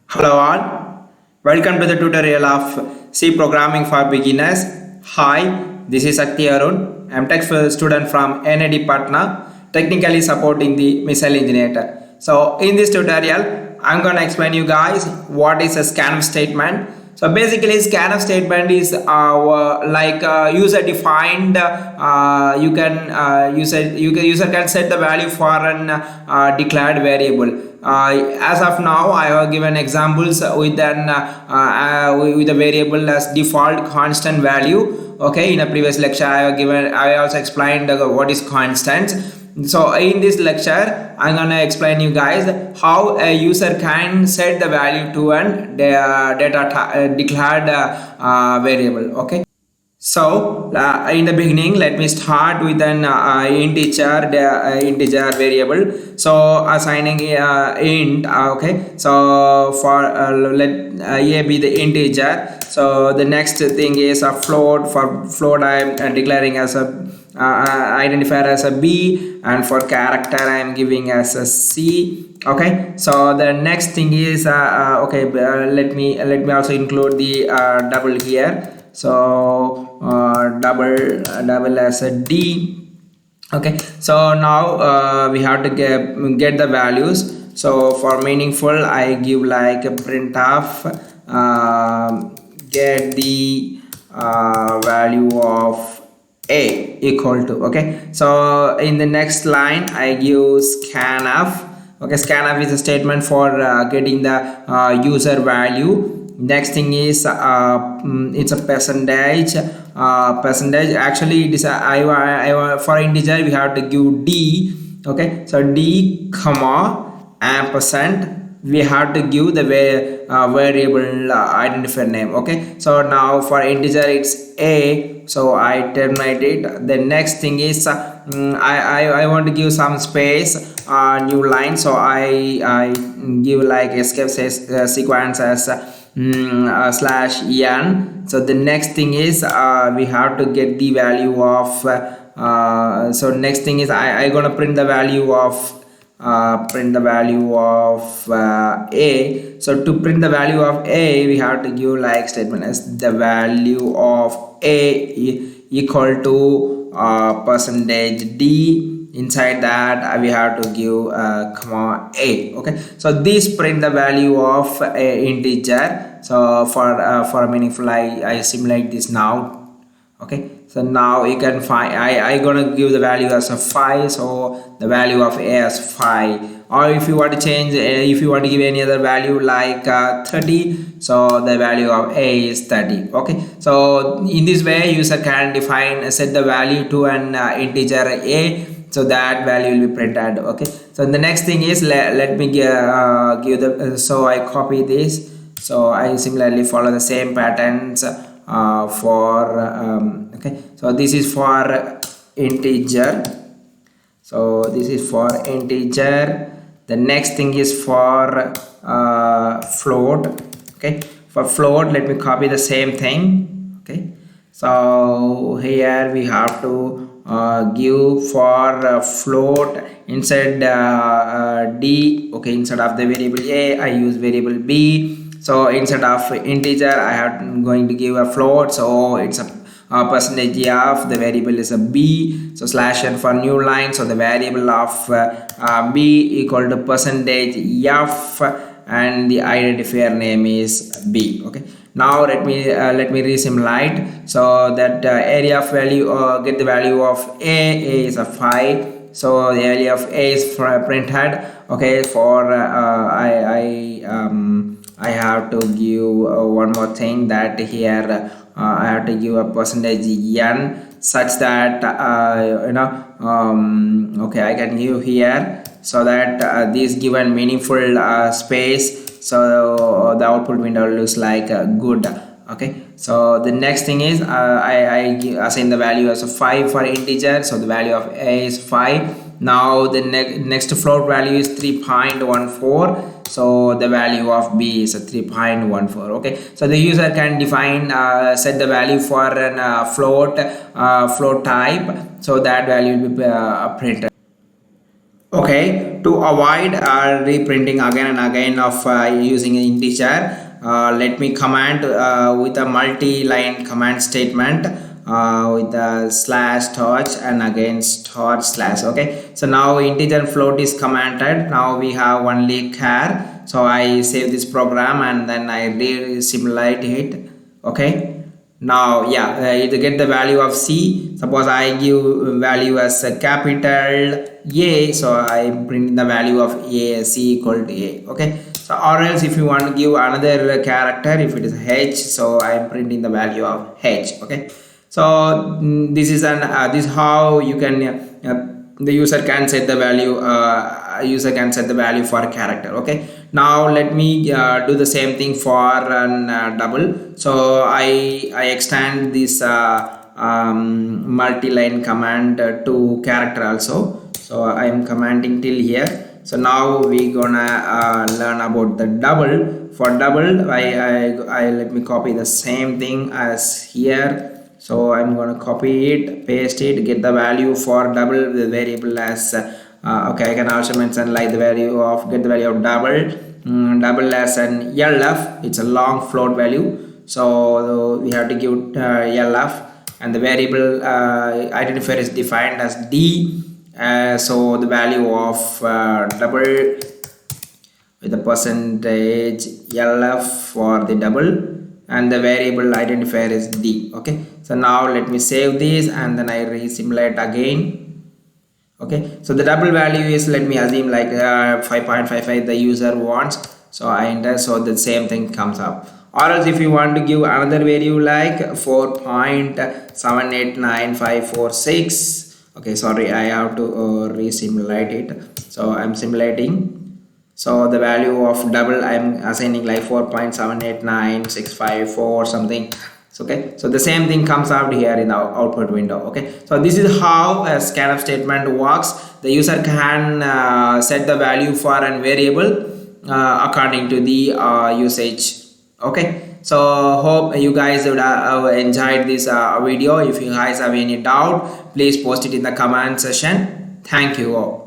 Hello all, welcome to the tutorial of C programming for beginners. Hi, this is Sakti Arun. I'm tech student from NAD Patna, technically supporting the missile engineer. So in this tutorial, I'm gonna explain you guys what is a scanf statement. So basically, scanf statement is like user defined. User can set the value for an declared variable. As of now, I have given examples with a variable as default constant value. Okay, in a previous lecture, I also explained what is constant. So in this lecture, I'm gonna explain you guys how a user can set the value to an declared variable. Okay. So in the beginning, let me start with an integer variable. So assigning int. Okay. So for let a be the integer. So the next thing is a float. For float, I am declaring as a identifier as a b, and for character I am giving as a c. Okay, so the next thing is let me also include the double here. So double as a d. Okay, so now we have to get the values. So for meaningful, I give like a printf get the value of a equal to. Okay, so in the next line I give scanf. Okay, scanf is a statement for getting the user value. Next thing is it's a percentage. Percentage actually it is for integer we have to give d. Okay, so d comma ampersand we have to give the variable identifier name. Okay, so now for integer it's a, so I terminate it. The next thing is I want to give some space new line, so I give like escape sequence as slash n. So the next thing is we have to get the value of so next thing is I gonna print the value of a. So to print the value of a we have to give like statement as the value of a equal to percentage d. Inside that we have to give comma a. Okay, so this print the value of a integer. So for meaningful I simulate this now. Okay, so now you can find I gonna give the value as a 5, so the value of a as 5. Or if you want to change if you want to give any other value like 30, so the value of a is 30. Okay, so in this way user can set the value to an integer a, so that value will be printed. Okay, so the next thing is let me give the so I copy this. So I similarly follow the same patterns okay, so this is for integer. So this is for integer. The next thing is for float. Okay, for float let me copy the same thing. Okay, so here we have to give for float inside d. Okay, instead of the variable a I use variable b. So instead of integer I have going to give a float, so it's a percentage of the variable is a b. So slash n for new line, so the variable of b equal to percentage f, and the identifier name is b. Okay, now let me resimulate. So that area of value get the value of a is a 5. So the area of a is printed. Okay, for I have to give one more thing, that here I have to give a percentage n such that okay, I can give here, so that this given meaningful space, so the output window looks like good. Okay, so the next thing is I assign the value as a 5 for integer, so the value of a is 5. Now the next float value is 3.14, so the value of b is a 3.14. Okay, so the user can define set the value for an float type, so that value will be printed. Okay, to avoid reprinting again and again of using an integer, let me command with a multi-line command statement with the slash torch and again torch slash. Okay, so now integer float is commanded. Now we have only char. So I save this program and then I re-simulate it. Okay. Now yeah, to get the value of c, suppose I give value as a capital A, so I print the value of a c equal to a. Okay, so or else if you want to give another character, if it is h, so I am printing the value of h. Okay, so this is this is how you can the user can set the value, user can set the value for a character. Okay, now let me do the same thing for an double. So I extend this multi-line command to character also. So I am commanding till here. So now we gonna learn about the double. For double, I let me copy the same thing as here. So I'm going to copy it, paste it, get the value for double, the variable as okay, I can also mention like the value of, get the value of double, double as an LF. It's a long float value, so we have to give LF, and the variable identifier is defined as D. So the value of double with the percentage LF for the double, and the variable identifier is D. Okay, so now let me save this and then I re-simulate again. Okay, so the double value is, let me assume like 5.55 the user wants, so I enter, so the same thing comes up. Or else if you want to give another value like 4.789546, okay, sorry, I have to re-simulate it. So I'm simulating. So the value of double I'm assigning like 4.789654 something. Okay, so the same thing comes out here in the output window. Okay, so this is how a scanf statement works. The user can set the value for a variable according to the usage. Okay, so hope you guys would enjoyed this video. If you guys have any doubt, please post it in the comment section. Thank you all.